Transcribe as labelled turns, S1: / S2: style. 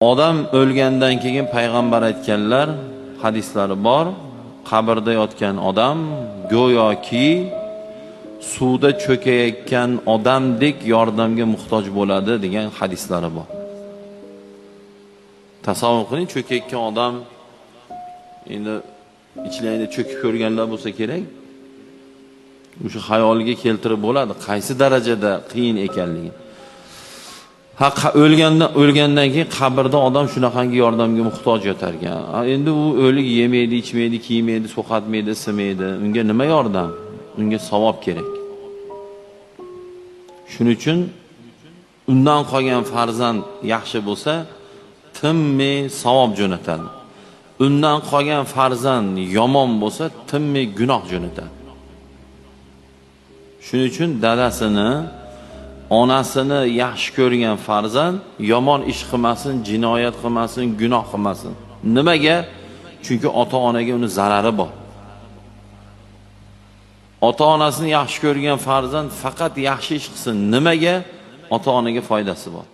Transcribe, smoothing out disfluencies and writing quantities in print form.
S1: Odam o'lgandan keyin payg'ambar aytganlar, hadislari bor. Qabrda yotgan odam go'yoki suvda cho'kayotgan odamdek yordamga muhtoj bo'ladi degan hadislari bor. Tasavvur qiling, cho'kayotgan odam, endi ichlarida cho'kib ko'rganlar bo'lsa kerak, o'sha xayoliga keltirib bo'ladi qaysi darajada qiyin ekanligi. O'lgandan keyin qabrda odam shunaqangi yordamga muhtoj yotar ekan. Endi u o'lik yemaydi, ichmaydi, kiymaydi, so'qatmaydi, ismaydi. Unga nima yordam? Unga savob kerak. Shuning uchun undan qolgan farzand yaxshi bo'lsa, tinmay savob jo'natadi. Undan qolgan farzand yomon bo'lsa, tinmay gunoh jo'natadi. Shuning uchun dadasini, onasini yaxshi ko'rgan farzand yomon ish qilmasin, jinoyat qilmasin, gunoh qilmasin. Nimaga? Chunki ota-onaga uni zarari bor. Ota-onasini yaxshi ko'rgan farzand faqat yaxshi ish qilsin. Nimaga? Ota-onaga foydasi bor.